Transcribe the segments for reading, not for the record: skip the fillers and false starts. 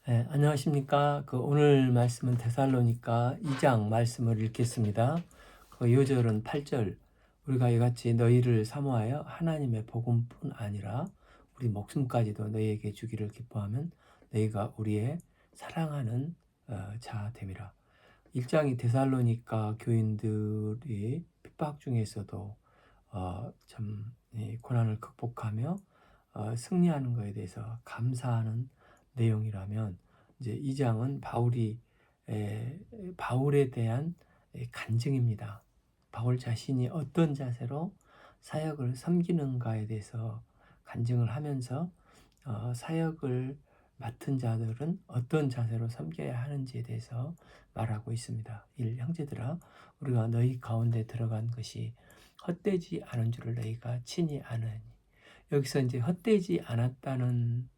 네, 안녕하십니까. 오늘 말씀은 데살로니가 2장 말씀을 읽겠습니다. 요절은 8절. 우리가 이같이 너희를 사모하여 하나님의 복음뿐 아니라 우리 목숨까지도 너희에게 주기를 기뻐하면 너희가 우리의 사랑하는 자 됨이라. 1장이 데살로니가 교인들이 핍박 중에서도 참 고난을 극복하며 승리하는 것에 대해서 감사하는 내용이라면, 이제 이 장은 바울에 대한 간증입니다. 바울 자신이 어떤 자세로 사역을 섬기는가에 대해서 간증을 하면서 사역을 맡은 자들은 어떤 자세로 섬겨야 하는지에 대해서 말하고 있습니다. 1. 형제들아, 우리가 너희 가운데 들어간 것이 헛되지 않은 줄을 너희가 친히 아느니. 여기서 이제 헛되지 않았다는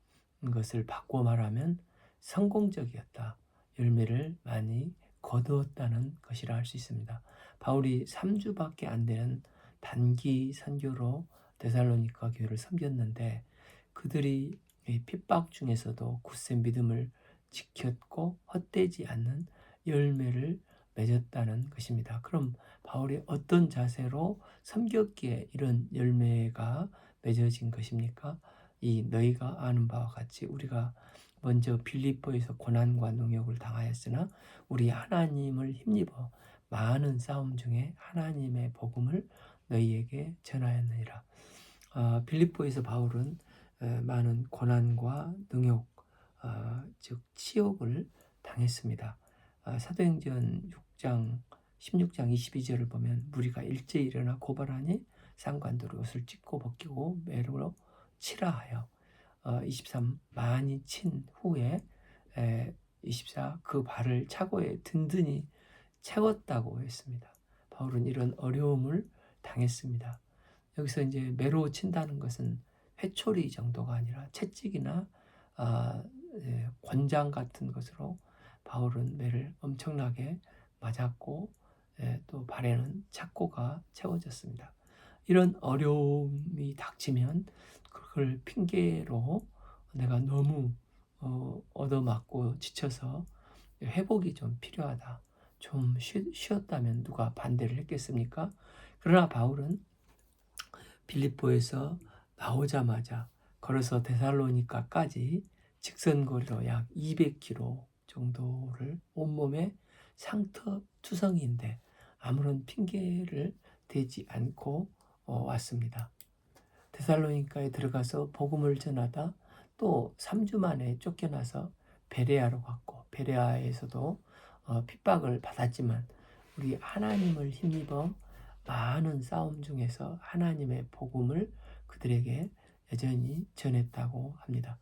것을 바꿔 말하면 성공적이었다, 열매를 많이 거두었다는 것이라 할 수 있습니다. 바울이 3주밖에 안 되는 단기 선교로 데살로니가 교회를 섬겼는데, 그들이 핍박 중에서도 굳센 믿음을 지켰고 헛되지 않는 열매를 맺었다는 것입니다. 그럼 바울이 어떤 자세로 섬겼기에 이런 열매가 맺어진 것입니까? 이 너희가 아는 바와 같이 우리가 먼저 빌립보에서 고난과 능욕을 당하였으나 우리 하나님을 힘입어 많은 싸움 중에 하나님의 복음을 너희에게 전하였느니라. 빌립보에서 바울은 많은 고난과 능욕, 즉 치욕을 당했습니다. 사도행전 6장 16장 22절을 보면 무리가 일제히 일어나 고발하니 상관들이 옷을 찢고 벗기고 매로 치라 하여 23 많이 친 후에 24 그 발을 차고에 든든히 채웠다고 했습니다. 바울은 이런 어려움을 당했습니다. 여기서 이제 매로 친다는 것은 회초리 정도가 아니라 채찍이나 권장 같은 것으로 바울은 매를 엄청나게 맞았고, 또 발에는 착고가 채워졌습니다. 이런 어려움이 닥치면 그걸 핑계로 내가 너무 얻어맞고 지쳐서 회복이 좀 필요하다, 좀 쉬었다면 누가 반대를 했겠습니까? 그러나 바울은 빌립보에서 나오자마자 걸어서 데살로니가까지 직선거리로 약 200km 정도를 온몸에 상투성이인데 아무런 핑계를 대지 않고 왔습니다. 데살로니가에 들어가서 복음을 전하다 또 3주 만에 쫓겨나서 베레아로 갔고, 베레아에서도 핍박을 받았지만 우리 하나님을 힘입어 많은 싸움 중에서 하나님의 복음을 그들에게 여전히 전했다고 합니다.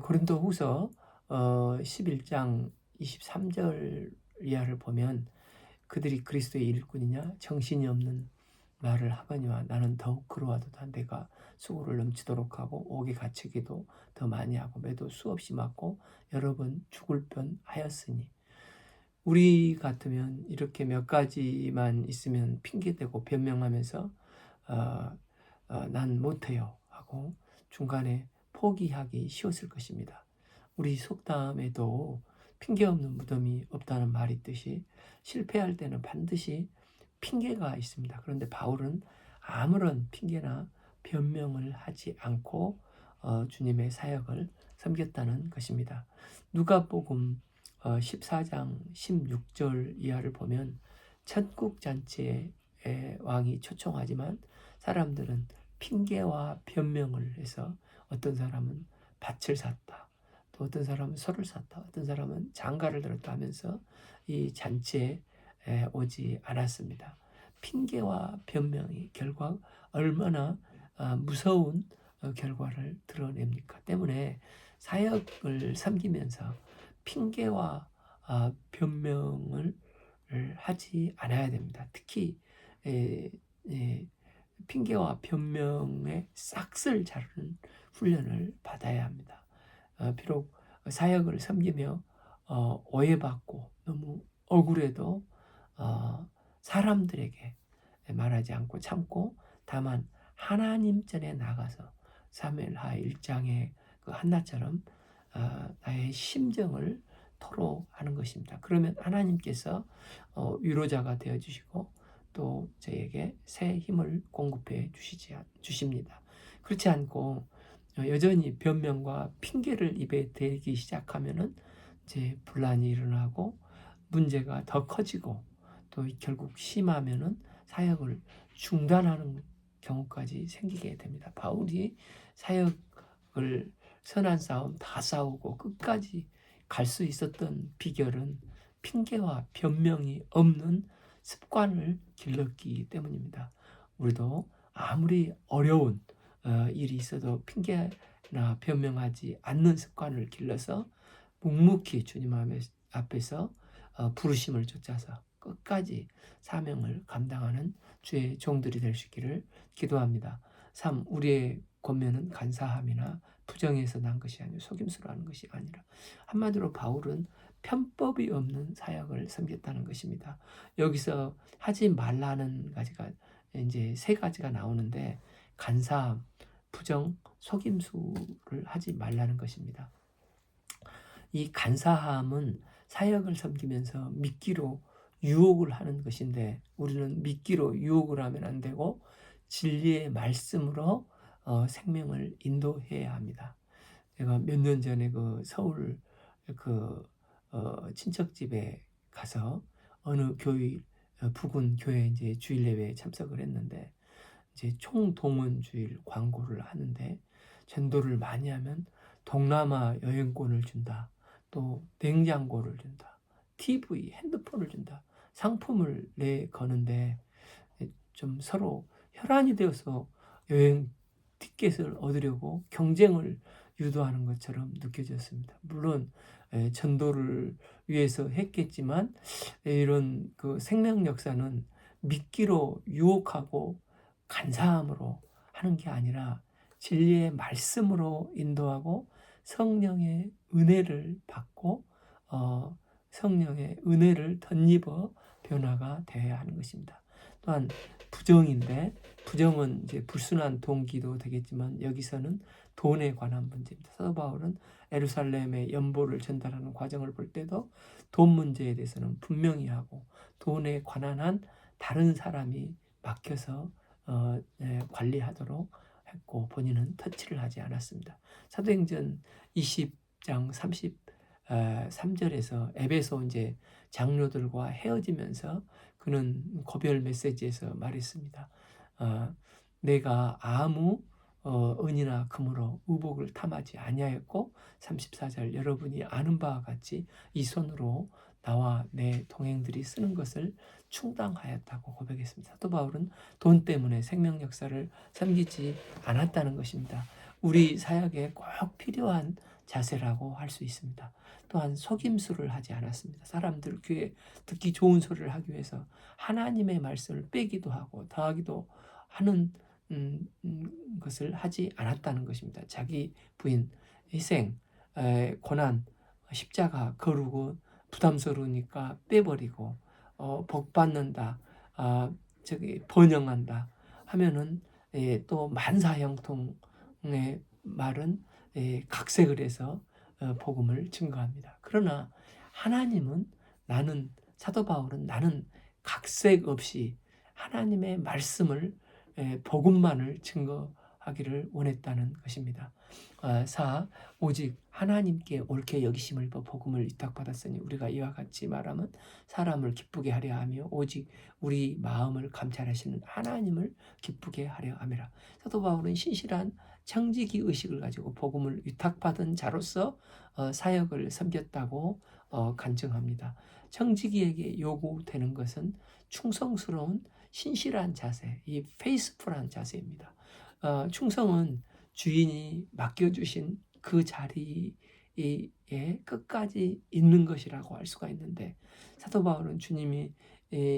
고린도후서 11장 23절 이하를 보면 그들이 그리스도의 일꾼이냐 정신이 없는 말을 하거니와 나는 더욱 그러하도다. 내가 수고를 넘치도록 하고 옥에 갇히기도 더 많이 하고 매도 수없이 맞고 여러 번 죽을 뻔하였으니. 우리 같으면 이렇게 몇 가지만 있으면 핑계대고 변명하면서 난 못해요 하고 중간에 포기하기 쉬웠을 것입니다. 우리 속담에도 핑계 없는 무덤이 없다는 말이 있듯이 실패할 때는 반드시 핑계가 있습니다. 그런데 바울은 아무런 핑계나 변명을 하지 않고 주님의 사역을 섬겼다는 것입니다. 누가복음 14장 16절 이하를 보면 천국잔치에 왕이 초청하지만 사람들은 핑계와 변명을 해서 어떤 사람은 밭을 샀다, 또 어떤 사람은 소를 샀다, 어떤 사람은 장가를 들었다 하면서 이 잔치에 오지 않았습니다. 핑계와 변명이 결과 얼마나 무서운 결과를 드러냅니까? 때문에 사역을 섬기면서 핑계와 변명을 하지 않아야 됩니다. 특히 핑계와 변명의 싹을 자르는 훈련을 받아야 합니다. 비록 사역을 섬기며 오해받고 너무 억울해도 사람들에게 말하지 않고 참고, 다만 하나님 전에 나가서 사무엘하 1장의 그 한나처럼 나의 나의 심정을 토로하는 것입니다. 그러면 하나님께서 위로자가 되어 주시고 또 저에게 새 힘을 공급해 주십니다. 그렇지 않고 여전히 변명과 핑계를 입에 대기 시작하면은 이제 분란이 일어나고 문제가 더 커지고 또 결국 심하면은 사역을 중단하는 경우까지 생기게 됩니다. 바울이 사역을 선한 싸움 다 싸우고 끝까지 갈 수 있었던 비결은 핑계와 변명이 없는 습관을 길렀기 때문입니다. 우리도 아무리 어려운 일이 있어도 핑계나 변명하지 않는 습관을 길러서 묵묵히 주님 앞에서 부르심을 쫓아서 끝까지 사명을 감당하는 주의 종들이 될 수 있기를 기도합니다. 3. 우리의 권면은 간사함이나 부정에서 난 것이 아니라 속임수로 하는 것이 아니라, 한마디로 바울은 편법이 없는 사역을 섬겼다는 것입니다. 여기서 하지 말라는 가지가 이제 세 가지가 나오는데, 간사함, 부정, 속임수를 하지 말라는 것입니다. 이 간사함은 사역을 섬기면서 미끼로 유혹을 하는 것인데, 우리는 미끼로 유혹을 하면 안 되고 진리의 말씀으로 생명을 인도해야 합니다. 제가 몇 년 전에 그 서울 그 친척 집에 가서 어느 교회 부근 교회 이제 주일 예배에 참석을 했는데, 이제 총동원 주일 광고를 하는데 전도를 많이 하면 동남아 여행권을 준다, 또 냉장고를 준다, TV, 핸드폰을 준다, 상품을 내거는데 좀 서로 혈안이 되어서 여행 티켓을 얻으려고 경쟁을 유도하는 것처럼 느껴졌습니다. 물론 전도를 위해서 했겠지만 이런 그 생명 역사는 미끼로 유혹하고 간사함으로 하는 게 아니라 진리의 말씀으로 인도하고 성령의 은혜를 받고 성령의 은혜를 덧입어 변화가 되어야 하는 것입니다. 또한 부정인데, 부정은 이제 불순한 동기도 되겠지만 여기서는 돈에 관한 문제입니다. 사도 바울은 예루살렘에 연보를 전달하는 과정을 볼 때도 돈 문제에 대해서는 분명히 하고, 돈에 관한 한 다른 사람이 맡겨서 관리하도록 했고 본인은 터치를 하지 않았습니다. 사도행전 20장 33절에서 에베소 이제 장로들과 헤어지면서 그는 고별 메시지에서 말했습니다. 내가 아무 은이나 금으로 의복을 탐하지 아니하였고, 34절 여러분이 아는 바와 같이 이 손으로 나와 내 동행들이 쓰는 것을 충당하였다고 고백했습니다. 사도 바울은 돈 때문에 생명 역사를 섬기지 않았다는 것입니다. 우리 사역에 꼭 필요한 자세라고 할 수 있습니다. 또한 속임수를 하지 않았습니다. 사람들 귀에 듣기 좋은 소리를 하기 위해서 하나님의 말씀을 빼기도 하고 더하기도 하는 것을 하지 않았다는 것입니다. 자기 부인, 희생, 고난, 십자가 거르고 부담스러우니까 빼버리고 복 받는다, 번영한다 하면은 또 만사형통의 말은 각색을 해서 복음을 증거합니다. 그러나 하나님은, 사도 바울은 나는 각색 없이 하나님의 말씀을 복음만을 증거하기를 원했다는 것입니다. 4. 오직 하나님께 옳게 여기심을 입어 복음을 위탁받았으니 우리가 이와 같이 말하면 사람을 기쁘게 하려 하며 오직 우리 마음을 감찰하시는 하나님을 기쁘게 하려 함이라. 사도 바울은 신실한 청지기 의식을 가지고 복음을 위탁받은 자로서 사역을 섬겼다고 간증합니다. 청지기에게 요구되는 것은 충성스러운 신실한 자세, 이 페이스풀한 자세입니다. 충성은 주인이 맡겨주신 그 자리에 끝까지 있는 것이라고 할 수가 있는데, 사도 바울은 주님이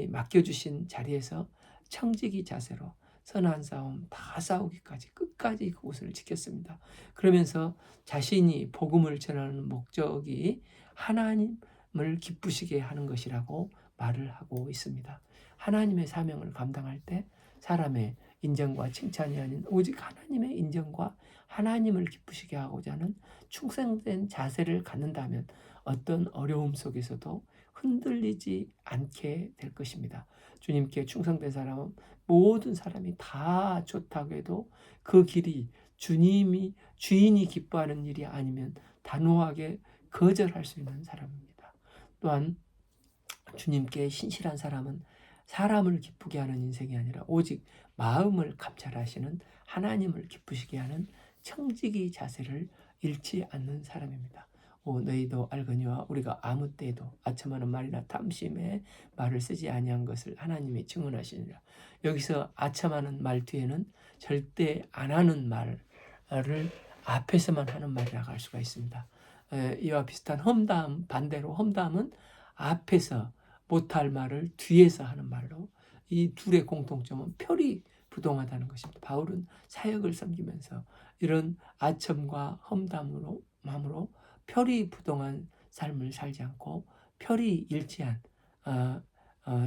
맡겨주신 자리에서 청지기 자세로 선한 싸움 다 싸우기까지 끝까지 그곳을 지켰습니다. 그러면서 자신이 복음을 전하는 목적이 하나님을 기쁘시게 하는 것이라고 말을 하고 있습니다. 하나님의 사명을 감당할 때 사람의 인정과 칭찬이 아닌 오직 하나님의 인정과 하나님을 기쁘시게 하고자 하는 충성된 자세를 갖는다면 어떤 어려움 속에서도 흔들리지 않게 될 것입니다. 주님께 충성된 사람은 모든 사람이 다 좋다고 해도 그 길이 주인이 기뻐하는 일이 아니면 단호하게 거절할 수 있는 사람입니다. 또한 주님께 신실한 사람은 사람을 기쁘게 하는 인생이 아니라 오직 마음을 감찰하시는 하나님을 기쁘시게 하는 청지기 자세를 잃지 않는 사람입니다. 너희도 알거니와 우리가 아무 때에도 아첨하는 말이나 탐심의 말을 쓰지 아니한 것을 하나님이 증언하시니라. 여기서 아첨하는 말 뒤에는 절대 안 하는 말을 앞에서만 하는 말이라고 할 수가 있습니다. 이와 비슷한 험담, 반대로 험담은 앞에서 못할 말을 뒤에서 하는 말로, 이 둘의 공통점은 표리부동하다는 것입니다. 바울은 사역을 섬기면서 이런 아첨과 험담으로 표리부동한 삶을 살지 않고 표리일치한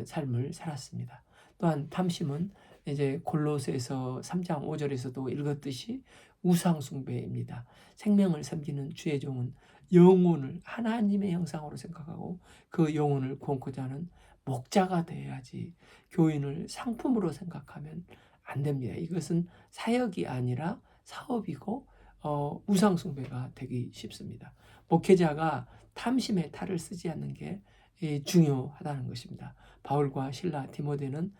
삶을 살았습니다. 또한 탐심은 이제 골로새서 3장 5절에서도 읽었듯이 우상숭배입니다. 생명을 섬기는 주의 종은 영혼을 하나님의 형상으로 생각하고 그 영혼을 구원코자 하는 목자가 되어야지 교인을 상품으로 생각하면 안 됩니다. 이것은 사역이 아니라 사업이고 우상숭배가 되기 쉽습니다. 목회자가 탐심의 탈을 쓰지 않는 게 중요하다는 것입니다. 바울과 실라, 디모데는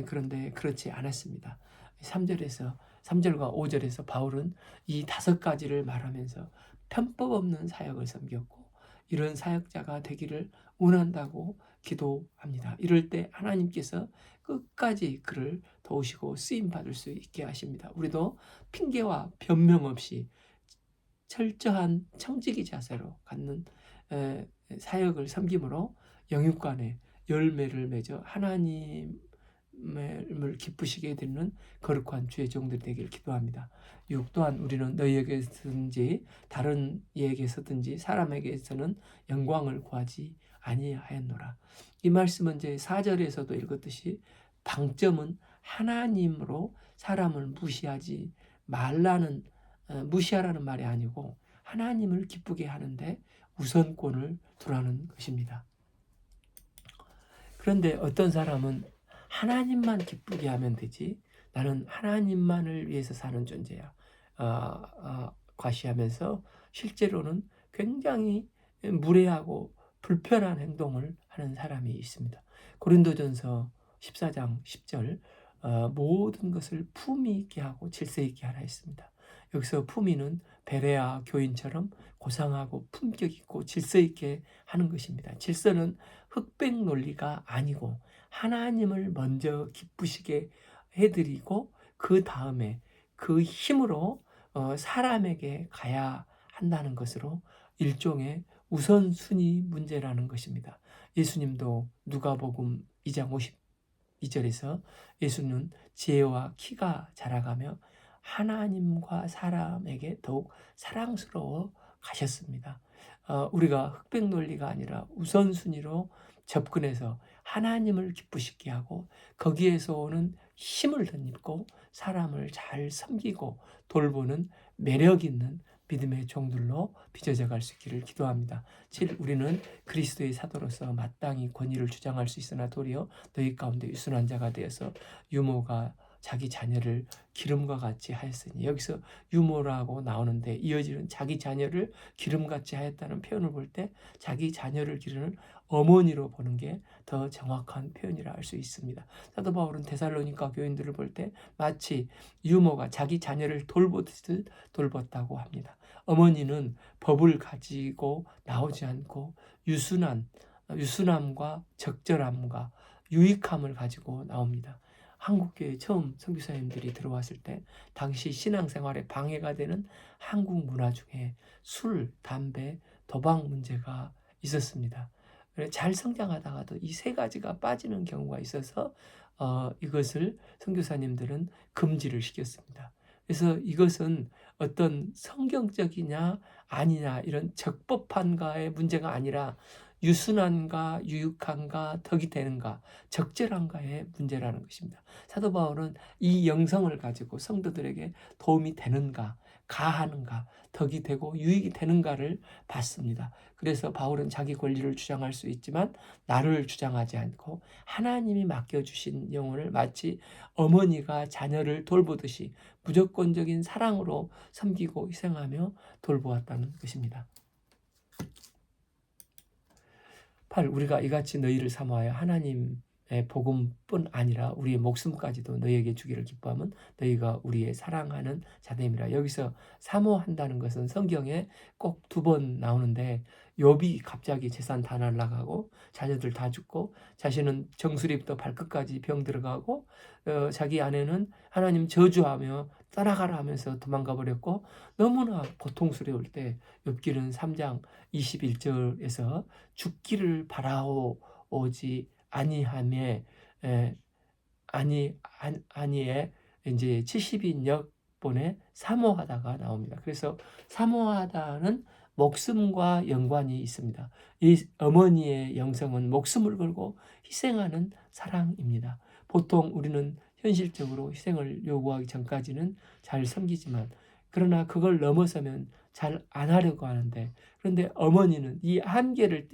그런데 그렇지 않았습니다. 3절과 5절에서 바울은 이 5가지를 말하면서 편법 없는 사역을 섬겼고 이런 사역자가 되기를 원한다고 기도합니다. 이럴 때 하나님께서 끝까지 그를 도우시고 쓰임받을 수 있게 하십니다. 우리도 핑계와 변명 없이 철저한 청지기 자세로 갖는 사역을 섬김으로 영육간에 열매를 맺어 하나님을 기쁘시게 되는 거룩한 주의 종들이 되기를 기도합니다. 6. 또한 우리는 너희에게서든지 다른 이에게서든지 사람에게서는 영광을 구하지 아니하였노라. 이 말씀은 이제 4절에서도 읽었듯이 방점은 하나님으로 사람을 무시하라는 말이 아니고 하나님을 기쁘게 하는데 우선권을 두라는 것입니다. 그런데 어떤 사람은 하나님만 기쁘게 하면 되지, 나는 하나님만을 위해서 사는 존재야 과시하면서 실제로는 굉장히 무례하고 불편한 행동을 하는 사람이 있습니다. 고린도전서 14장 10절 모든 것을 품위 있게 하고 질서 있게 하라 했습니다. 여기서 품위는 베레아 교인처럼 고상하고 품격 있고 질서 있게 하는 것입니다. 질서는 흑백 논리가 아니고 하나님을 먼저 기쁘시게 해드리고 그 다음에 그 힘으로 사람에게 가야 한다는 것으로 일종의 우선순위 문제라는 것입니다. 예수님도 누가복음 2장 52절에서 예수는 지혜와 키가 자라가며 하나님과 사람에게 더욱 사랑스러워 가셨습니다. 우리가 흑백 논리가 아니라 우선순위로 접근해서 하나님을 기쁘시게 하고 거기에서 오는 힘을 덧입고 사람을 잘 섬기고 돌보는 매력 있는 믿음의 종들로 빚어져 갈 수 있기를 기도합니다. 7. 우리는 그리스도의 사도로서 마땅히 권위를 주장할 수 있으나 도리어 너희 가운데 유순한 자가 되어서 유모가 자기 자녀를 기름과 같이 하였으니, 여기서 유모라고 나오는데 이어지는 자기 자녀를 기름같이 하였다는 표현을 볼 때 자기 자녀를 기르는 어머니로 보는 게 더 정확한 표현이라 할 수 있습니다. 사도 바울은 데살로니가 교인들을 볼 때 마치 유모가 자기 자녀를 돌보듯 돌봤다고 합니다. 어머니는 법을 가지고 나오지 않고 유순함과 적절함과 유익함을 가지고 나옵니다. 한국교회 처음 선교사님들이 들어왔을 때 당시 신앙생활에 방해가 되는 한국 문화 중에 술, 담배, 도박 문제가 있었습니다. 잘 성장하다가도 이 3가지가 빠지는 경우가 있어서 이것을 선교사님들은 금지를 시켰습니다. 그래서 이것은 어떤 성경적이냐 아니냐 이런 적법한가의 문제가 아니라 유순한가 유익한가 덕이 되는가 적절한가의 문제라는 것입니다. 사도 바울은 이 영성을 가지고 성도들에게 도움이 되는가 가하는가 덕이 되고 유익이 되는가를 봤습니다. 그래서 바울은 자기 권리를 주장할 수 있지만 나를 주장하지 않고 하나님이 맡겨주신 영혼을 마치 어머니가 자녀를 돌보듯이 무조건적인 사랑으로 섬기고 희생하며 돌보았다는 것입니다. 8. 우리가 이같이 너희를 사모하여 하나님의 복음뿐 아니라 우리의 목숨까지도 너희에게 주기를 기뻐하면 너희가 우리의 사랑하는 자됨이라. 여기서 사모한다는 것은 성경에 꼭 2번 나오는데 욥이 갑자기 재산 다 날라가고 자녀들 다 죽고 자신은 정수리부터 발끝까지 병 들어가고 자기 아내는 하나님 저주하며 떠나가라 하면서 도망가 버렸고 너무나 고통스러울 때 욥기는 3장 21절에서 죽기를 바라오지 아니하며 아니에 이제 70인 역본에 사모하다가 나옵니다. 그래서 사모하다는 목숨과 연관이 있습니다. 이 어머니의 영성은 목숨을 걸고 희생하는 사랑입니다. 보통 우리는 현실적으로 희생을 요구하기 전까지는 잘 섬기지만 그러나 그걸 넘어서면 잘 안 하려고 하는데 그런데 어머니는 이 한계를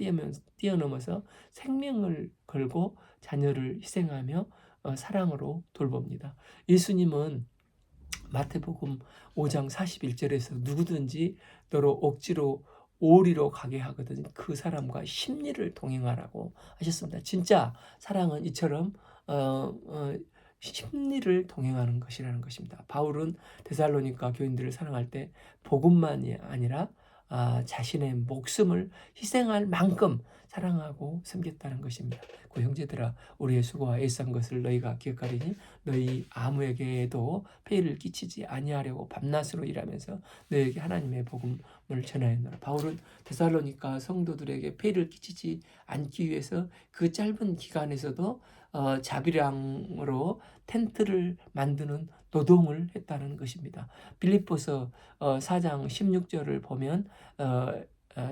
뛰어넘어서 생명을 걸고 자녀를 희생하며 사랑으로 돌봅니다. 예수님은 마태복음 5장 41절에서 누구든지 너로 억지로 오리로 가게 하거든 그 사람과 심리를 동행하라고 하셨습니다. 진짜 사랑은 이처럼 심리를 동행하는 것이라는 것입니다. 바울은 데살로니가 교인들을 사랑할 때 복음만이 아니라 자신의 목숨을 희생할 만큼 사랑하고 섬겼다는 것입니다. 그 형제들아 우리의 수고와 애쓴 것을 너희가 기억하리니 너희 아무에게도 폐를 끼치지 아니하려고 밤낮으로 일하면서 너희에게 하나님의 복음을 전하였노라. 바울은 데살로니가 성도들에게 폐를 끼치지 않기 위해서 그 짧은 기간에서도 자비량으로 텐트를 만드는 노동을 했다는 것입니다. 빌립보서 4장 16절을 보면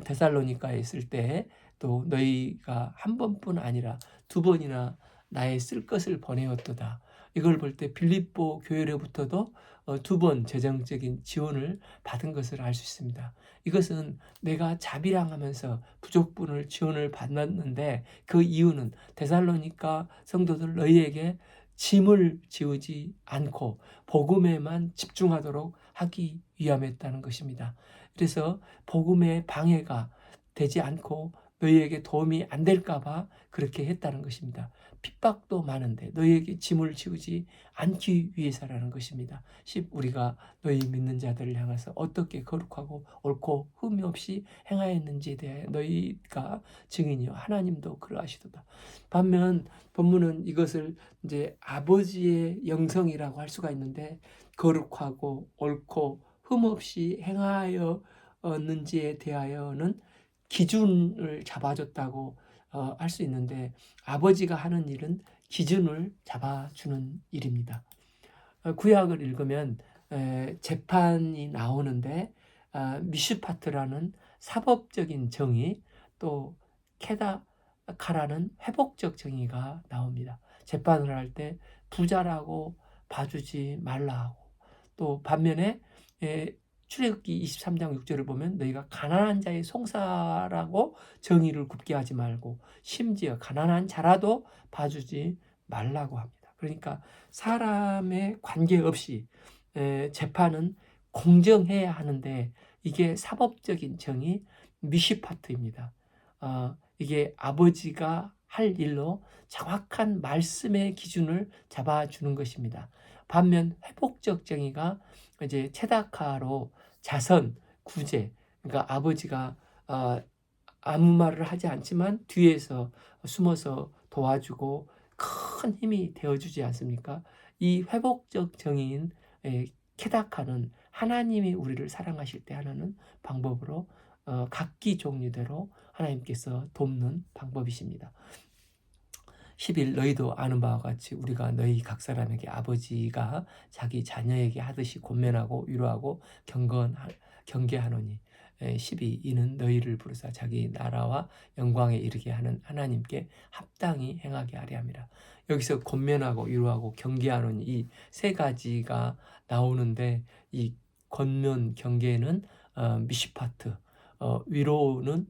데살로니가에 있을 때 또 너희가 한 번뿐 아니라 2번이나 나의 쓸 것을 보내었도다. 이걸 볼 때 빌립보 교회로부터도 2번 재정적인 지원을 받은 것을 알 수 있습니다. 이것은 내가 자비량하면서 부족분을 지원을 받았는데 그 이유는 데살로니가 성도들 너희에게 짐을 지우지 않고 복음에만 집중하도록 하기 위함이었다는 것입니다. 그래서 복음의 방해가 되지 않고 너희에게 도움이 안 될까 봐 그렇게 했다는 것입니다. 핍박도 많은데 너희에게 짐을 지우지 않기 위해서라는 것입니다. 10. 우리가 너희 믿는 자들을 향해서 어떻게 거룩하고 옳고 흠이 없이 행하였는지에 대해 너희가 증인이요 하나님도 그러하시도다. 반면 본문은 이것을 이제 아버지의 영성이라고 할 수가 있는데 거룩하고 옳고 흠 없이 행하였는지에 대하여는 기준을 잡아줬다고 할 수 있는데 아버지가 하는 일은 기준을 잡아주는 일입니다. 구약을 읽으면 재판이 나오는데 미슈파트라는 사법적인 정의 또 케다카라는 회복적 정의가 나옵니다. 재판을 할 때 부자라고 봐주지 말라 하고 또 반면에 출애굽기 23장 6절을 보면 너희가 가난한 자의 송사라고 정의를 굽게 하지 말고 심지어 가난한 자라도 봐주지 말라고 합니다. 그러니까 사람의 관계없이 재판은 공정해야 하는데 이게 사법적인 정의 미시파트입니다. 이게 아버지가 할 일로 정확한 말씀의 기준을 잡아주는 것입니다. 반면 회복적 정의가 이제 체다카로 자선, 구제, 그러니까 아버지가 아무 말을 하지 않지만 뒤에서 숨어서 도와주고 큰 힘이 되어주지 않습니까? 이 회복적 정의인 케다카는 하나님이 우리를 사랑하실 때 하는 방법으로 각기 종류대로 하나님께서 돕는 방법이십니다. 10일 너희도 아는 바와 같이 우리가 너희 각 사람에게 아버지가 자기 자녀에게 하듯이 권면하고 위로하고 경계하노니 12 이는 너희를 부르사 자기 나라와 영광에 이르게 하는 하나님께 합당히 행하게 하려 함이라. 여기서 권면하고 위로하고 경계하노니 이 세 가지가 나오는데 이 권면 경계는 미시파트, 위로는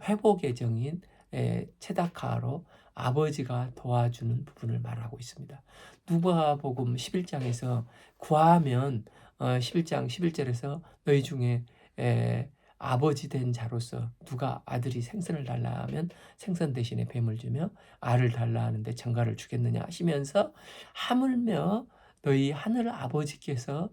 회복의 정인 체다카로 아버지가 도와주는 부분을 말하고 있습니다. 누가복음 11장에서 구하면 11장 11절에서 너희 중에 아버지 된 자로서 누가 아들이 생선을 달라 하면 생선 대신에 뱀을 주며 알을 달라 하는데 정갈을 주겠느냐 하시면서 하물며 너희 하늘 아버지께서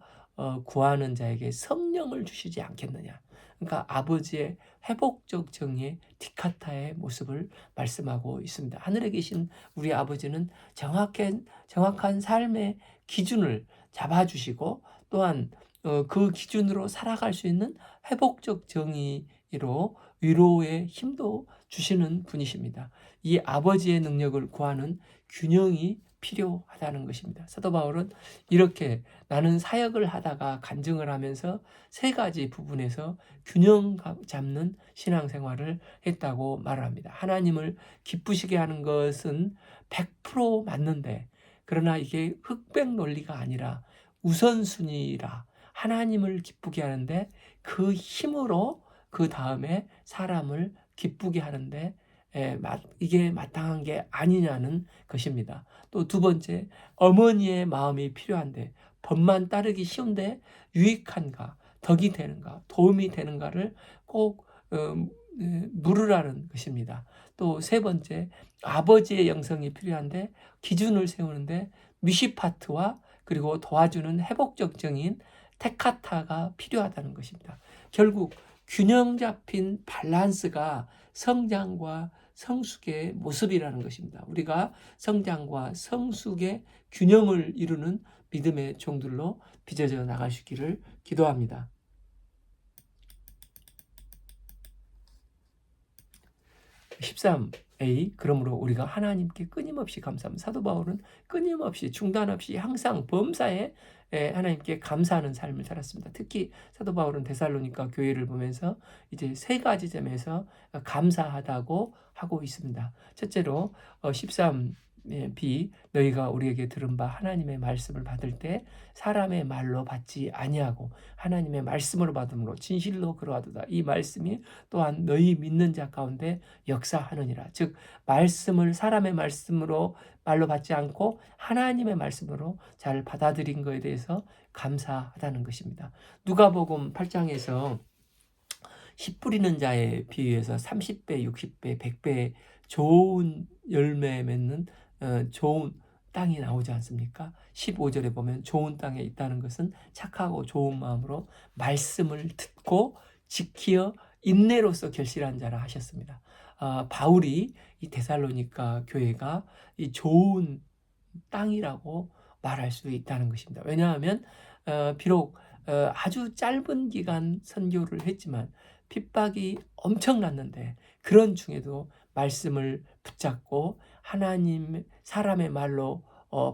구하는 자에게 성령을 주시지 않겠느냐. 그러니까 아버지의 회복적 정의의 티카타의 모습을 말씀하고 있습니다. 하늘에 계신 우리 아버지는 정확한 삶의 기준을 잡아주시고 또한 그 기준으로 살아갈 수 있는 회복적 정의로 위로의 힘도 주시는 분이십니다. 이 아버지의 능력을 구하는 균형이 필요하다는 것입니다. 사도 바울은 이렇게 나는 사역을 하다가 간증을 하면서 세 가지 부분에서 균형 잡는 신앙생활을 했다고 말합니다. 하나님을 기쁘시게 하는 것은 100% 맞는데 그러나 이게 흑백 논리가 아니라 우선순위라 하나님을 기쁘게 하는데 그 힘으로 그 다음에 사람을 기쁘게 하는데 이게 마땅한 게 아니냐는 것입니다. 또 두 번째, 어머니의 마음이 필요한데 법만 따르기 쉬운데 유익한가, 덕이 되는가, 도움이 되는가를 꼭 물으라는 것입니다. 또 세 번째, 아버지의 영성이 필요한데 기준을 세우는데 미시파트와 그리고 도와주는 회복적 정인 테카타가 필요하다는 것입니다. 결국 균형 잡힌 밸런스가 성장과 성숙의 모습이라는 것입니다. 우리가 성장과 성숙의 균형을 이루는 믿음의 종들로 빚어져 나갈 수 있기를 기도합니다. 13a 그러므로 우리가 하나님께 끊임없이 감사합니다. 사도 바울은 끊임없이 중단 없이 항상 범사에 하나님께 감사하는 삶을 살았습니다. 특히 사도 바울은 데살로니가 교회를 보면서 이제 세 가지 점에서 감사하다고 하고 있습니다. 첫째로 13b 너희가 우리에게 들은 바 하나님의 말씀을 받을 때 사람의 말로 받지 아니하고 하나님의 말씀으로 받음으로 진실로 그러하도다. 이 말씀이 또한 너희 믿는 자 가운데 역사하느니라. 즉 말씀을 사람의 말씀으로 말로 받지 않고 하나님의 말씀으로 잘 받아들인 것에 대해서 감사하다는 것입니다. 누가복음 8장에서 씨 뿌리는 자에 비유해서 30배, 60배, 100배 좋은 열매 맺는 좋은 땅이 나오지 않습니까? 15절에 보면 좋은 땅에 있다는 것은 착하고 좋은 마음으로 말씀을 듣고 지키어 인내로서 결실한 자라 하셨습니다. 바울이 이 데살로니가 교회가 이 좋은 땅이라고 말할 수 있다는 것입니다. 왜냐하면 비록 아주 짧은 기간 선교를 했지만 핍박이 엄청났는데 그런 중에도 말씀을 붙잡고 하나님 사람의 말로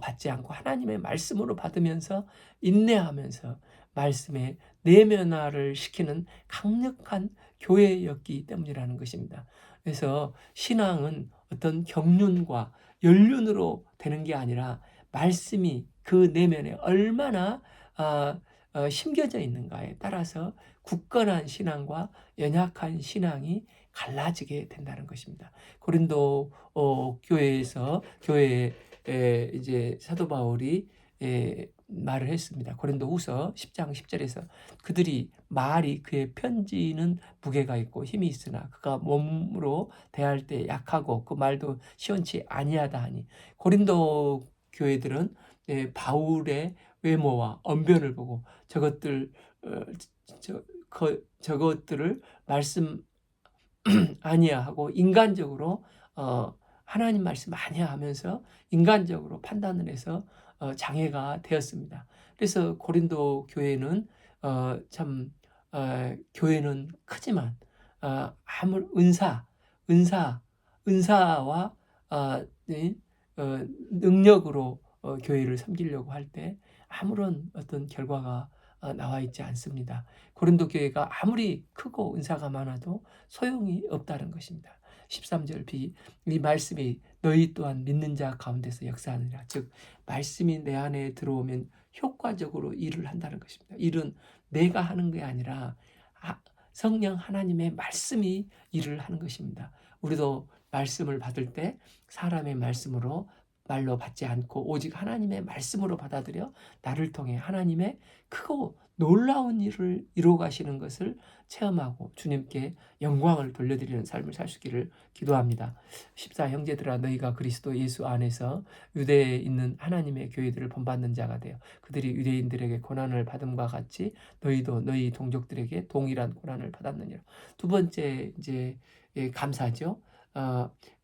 받지 않고 하나님의 말씀으로 받으면서 인내하면서 말씀에 내면화를 시키는 강력한 교회였기 때문이라는 것입니다. 그래서 신앙은 어떤 경륜과 연륜으로 되는 게 아니라 말씀이 그 내면에 얼마나 심겨져 있는가에 따라서 굳건한 신앙과 연약한 신앙이 갈라지게 된다는 것입니다. 고린도 교회에 이제 사도 바울이 말을 했습니다. 고린도후서 10장 10절에서 그들이 말이 그의 편지는 무게가 있고 힘이 있으나 그가 몸으로 대할 때 약하고 그 말도 시원치 아니하다 하니 고린도 교회들은 바울의 외모와 언변을 보고 저것들을 말씀 아니야 하고 인간적으로 하나님 말씀 아니야 하면서 인간적으로 판단을 해서 장애가 되었습니다. 그래서 고린도 교회는 교회는 크지만 아무 은사와 능력으로 교회를 섬기려고 할 때 아무런 어떤 결과가 나와 있지 않습니다. 고린도 교회가 아무리 크고 은사가 많아도 소용이 없다는 것입니다. 13절 이 말씀이 너희 또한 믿는 자 가운데서 역사하느니라. 즉 말씀이 내 안에 들어오면 효과적으로 일을 한다는 것입니다. 일은 내가 하는 게 아니라 성령 하나님의 말씀이 일을 하는 것입니다. 우리도 말씀을 받을 때 사람의 말씀으로 말로 받지 않고 오직 하나님의 말씀으로 받아들여 나를 통해 하나님의 크고 놀라운 일을 이루어 가시는 것을 체험하고 주님께 영광을 돌려드리는 삶을 살 수 있기를 기도합니다. 14 형제들아 너희가 그리스도 예수 안에서 유대에 있는 하나님의 교회들을 본받는 자가 되어 그들이 유대인들에게 고난을 받음과 같이 너희도 너희 동족들에게 동일한 고난을 받았느니라. 두 번째 이제 감사죠.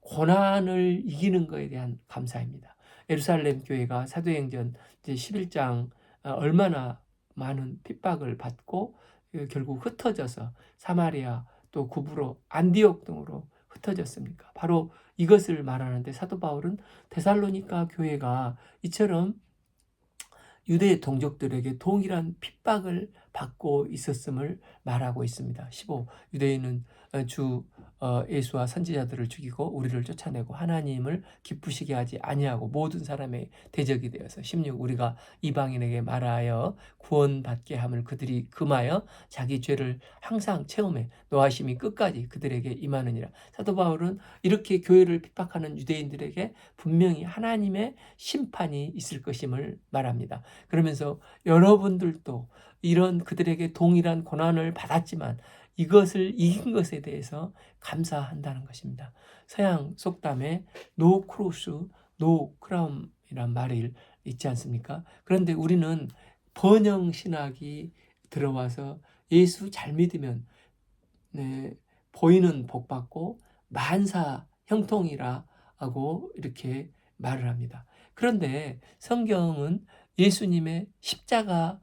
고난을 이기는 것에 대한 감사입니다. 예루살렘 교회가 사도행전 11장 얼마나 많은 핍박을 받고 결국 흩어져서 사마리아 또 구브로 안디옥 등으로 흩어졌습니까? 바로 이것을 말하는데 사도 바울은 데살로니가 교회가 이처럼 유대 동족들에게 동일한 핍박을 받고 있었음을 말하고 있습니다. 15. 유대인은 주 예수와 선지자들을 죽이고 우리를 쫓아내고 하나님을 기쁘시게 하지 아니하고 모든 사람의 대적이 되어서 16. 우리가 이방인에게 말하여 구원받게 함을 그들이 금하여 자기 죄를 항상 체험해 노하심이 끝까지 그들에게 임하느니라. 사도 바울은 이렇게 교회를 핍박하는 유대인들에게 분명히 하나님의 심판이 있을 것임을 말합니다. 그러면서 여러분들도 이런 그들에게 동일한 고난을 받았지만 이것을 이긴 것에 대해서 감사한다는 것입니다. 서양 속담에 노 크로스, 노 크라움이란 말이 있지 않습니까? 그런데 우리는 번영 신학이 들어와서 예수 잘 믿으면 보이는 복 받고 만사 형통이라 하고 이렇게 말을 합니다. 그런데 성경은 예수님의 십자가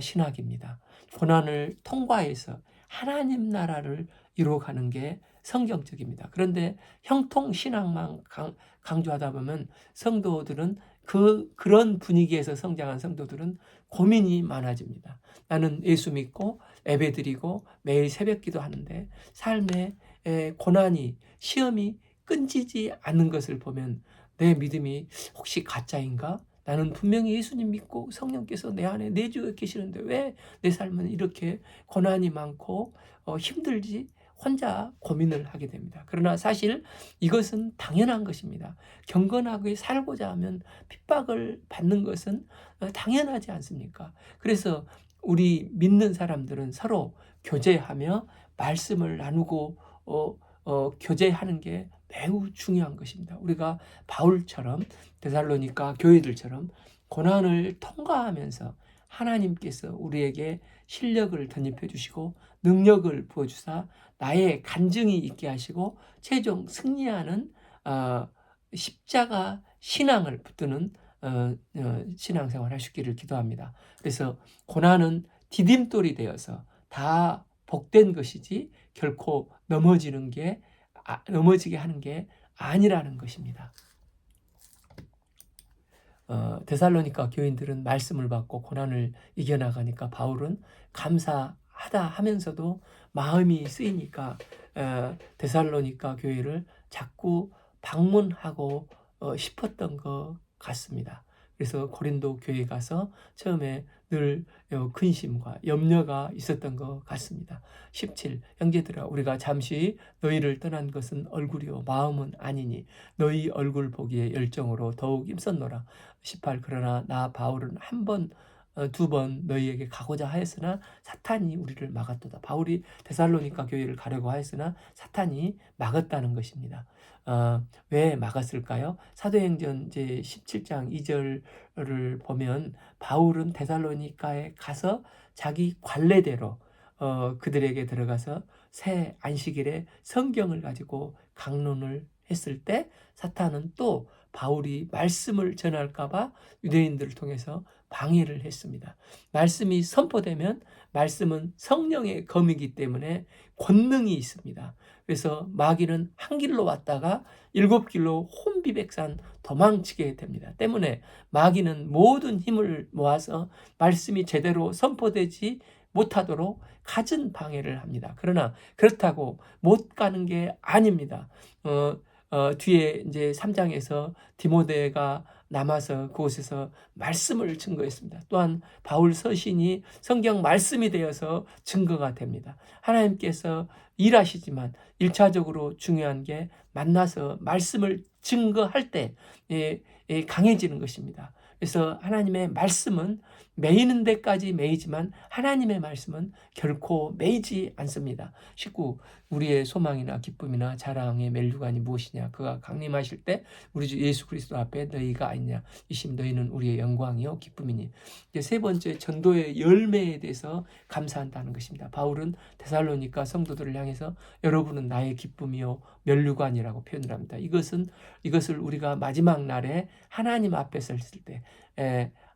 신학입니다. 고난을 통과해서 하나님 나라를 이루어가는 게 성경적입니다. 그런데 형통 신앙만 강조하다 보면 성도들은 그런 분위기에서 성장한 성도들은 고민이 많아집니다. 나는 예수 믿고 예배드리고 매일 새벽기도 하는데 삶의 고난이 시험이 끊지지 않는 것을 보면 내 믿음이 혹시 가짜인가? 나는 분명히 예수님 믿고 성령께서 내 안에 내주에 계시는데 왜 내 삶은 이렇게 고난이 많고 힘들지? 혼자 고민을 하게 됩니다. 그러나 사실 이것은 당연한 것입니다. 경건하게 살고자 하면 핍박을 받는 것은 당연하지 않습니까? 그래서 우리 믿는 사람들은 서로 교제하며 말씀을 나누고 교제하는 게 매우 중요한 것입니다. 우리가 바울처럼 데살로니가 교회들처럼 고난을 통과하면서 하나님께서 우리에게 실력을 덧입혀 주시고 능력을 부어주사 나의 간증이 있게 하시고 최종 승리하는 십자가 신앙을 붙드는 신앙생활 하시기를 기도합니다. 그래서 고난은 디딤돌이 되어서 다 복된 것이지 결코 넘어지게 하는 게 아니라는 것입니다. 데살로니가 교인들은 말씀을 받고 고난을 이겨나가니까 바울은 감사하다 하면서도 마음이 쓰이니까 데살로니가 교회를 자꾸 방문하고 싶었던 것 같습니다. 그래서 고린도 교회 가서 처음에 늘 근심과 염려가 있었던 것 같습니다. 17. 형제들아 우리가 잠시 너희를 떠난 것은 얼굴이요 마음은 아니니 너희 얼굴 보기에 열정으로 더욱 힘썼노라. 18. 그러나 나 바울은 한 번 두 번 너희에게 가고자 하였으나 사탄이 우리를 막았도다. 바울이 데살로니가 교회를 가려고 하였으나 사탄이 막았다는 것입니다. 왜 막았을까요? 사도행전 이제 17장 2절을 보면 바울은 데살로니가에 가서 자기 관례대로 그들에게 들어가서 새 안식일에 성경을 가지고 강론을 했을 때 사탄은 또 바울이 말씀을 전할까봐 유대인들을 통해서 방해를 했습니다. 말씀이 선포되면 말씀은 성령의 검이기 때문에 권능이 있습니다. 그래서 마귀는 한 길로 왔다가 7길로 혼비백산 도망치게 됩니다. 때문에 마귀는 모든 힘을 모아서 말씀이 제대로 선포되지 못하도록 갖은 방해를 합니다. 그러나 그렇다고 못 가는 게 아닙니다. 뒤에 이제 3장에서 디모데가 남아서 그곳에서 말씀을 증거했습니다. 또한 바울 서신이 성경 말씀이 되어서 증거가 됩니다. 하나님께서 일하시지만 1차적으로 중요한 게 만나서 말씀을 증거할 때 강해지는 것입니다. 그래서 하나님의 말씀은 매이는 데까지 매이지만 하나님의 말씀은 결코 매이지 않습니다. 19. 우리의 소망이나 기쁨이나 자랑의 멜류관이 무엇이냐? 그가 강림하실 때 우리 주 예수 그리스도 앞에 너희가 아니냐? 이심 너희는 우리의 영광이요 기쁨이니. 이제 세 번째, 전도의 열매에 대해서 감사한다는 것입니다. 바울은 데살로니가 성도들을 향해서 여러분은 나의 기쁨이요 멜류관이라고 표현을 합니다. 이것을 우리가 마지막 날에 하나님 앞에 섰을 때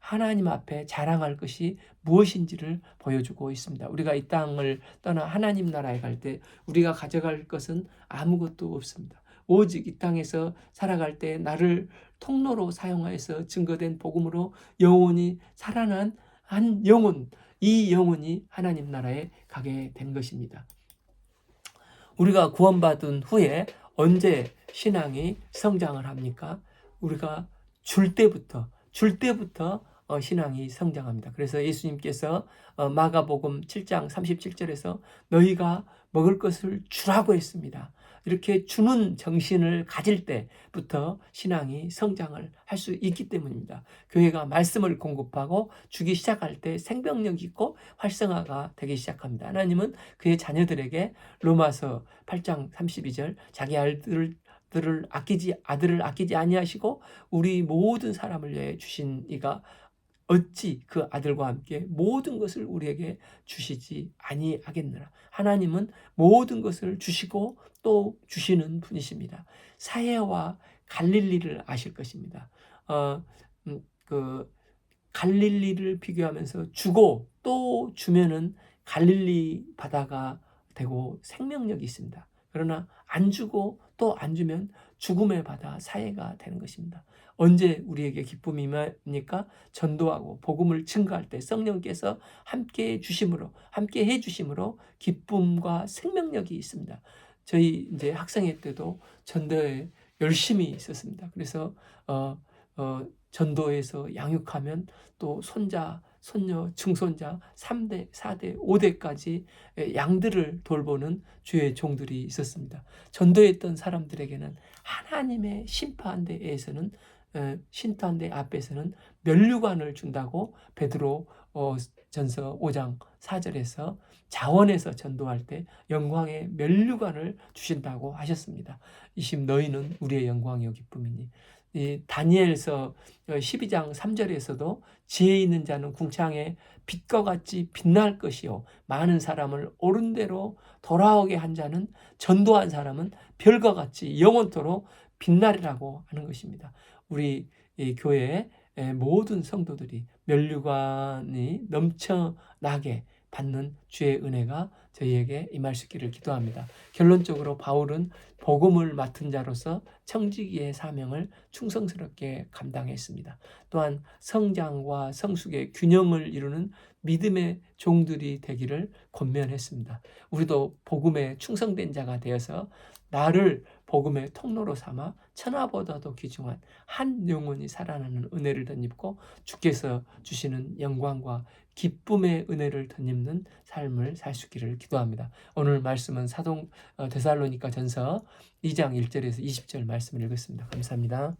하나님 앞에 자랑할 것이 무엇인지를 보여주고 있습니다. 우리가 이 땅을 떠나 하나님 나라에 갈 때 우리가 가져갈 것은 아무것도 없습니다. 오직 이 땅에서 살아갈 때 나를 통로로 사용하여서 증거된 복음으로 영원히 살아난 한 영혼, 이 영혼이 하나님 나라에 가게 된 것입니다. 우리가 구원받은 후에 언제 신앙이 성장을 합니까? 우리가 줄 때부터 신앙이 성장합니다. 그래서 예수님께서 마가복음 7장 37절에서 너희가 먹을 것을 주라고 했습니다. 이렇게 주는 정신을 가질 때부터 신앙이 성장을 할 수 있기 때문입니다. 교회가 말씀을 공급하고 주기 시작할 때 생명력 있고 활성화가 되기 시작합니다. 하나님은 그의 자녀들에게 로마서 8장 32절 자기 아들을 아끼지 아니하시고 우리 모든 사람을 위해 주신 이가 어찌 그 아들과 함께 모든 것을 우리에게 주시지 아니하겠느냐. 하나님은 모든 것을 주시고 또 주시는 분이십니다. 사해와 갈릴리를 아실 것입니다. 갈릴리를 비교하면서 주고 또 주면은 갈릴리 바다가 되고 생명력이 있습니다. 그러나 안 주고 또 안 주면 죽음의 바다 사해가 되는 것입니다. 언제 우리에게 기쁨이 임합니까? 전도하고 복음을 증거할 때 성령께서 함께 해 주심으로 기쁨과 생명력이 있습니다. 저희 이제 학생회 때도 전도에 열심히 있었습니다. 그래서 전도에서 양육하면 또 손자, 손녀, 증손자 3대, 4대, 5대까지 양들을 돌보는 주의 종들이 있었습니다. 전도했던 사람들에게는 하나님의 심판대에서는 신탄대 앞에서는 면류관을 준다고 베드로 전서 5장 4절에서 자원에서 전도할 때 영광의 면류관을 주신다고 하셨습니다. 이심 너희는 우리의 영광이요 기쁨이니. 이 다니엘서 12장 3절에서도 지혜 있는 자는 궁창에 빛과 같이 빛날 것이요 많은 사람을 옳은 대로 돌아오게 한 자는 전도한 사람은 별과 같이 영원토록 빛나리라고 하는 것입니다. 우리 교회의 모든 성도들이 면류관이 넘쳐나게 받는 주의 은혜가 저희에게 임할 수 있기를 기도합니다. 결론적으로 바울은 복음을 맡은 자로서 청지기의 사명을 충성스럽게 감당했습니다. 또한 성장과 성숙의 균형을 이루는 믿음의 종들이 되기를 권면했습니다. 우리도 복음에 충성된 자가 되어서 나를 복음의 통로로 삼아 천하보다도 귀중한 한 영혼이 살아나는 은혜를 덧입고 주께서 주시는 영광과 기쁨의 은혜를 덧입는 삶을 살 수 있기를 기도합니다. 오늘 말씀은 데살로니가 전서 2장 1절에서 20절 말씀을 읽었습니다. 감사합니다.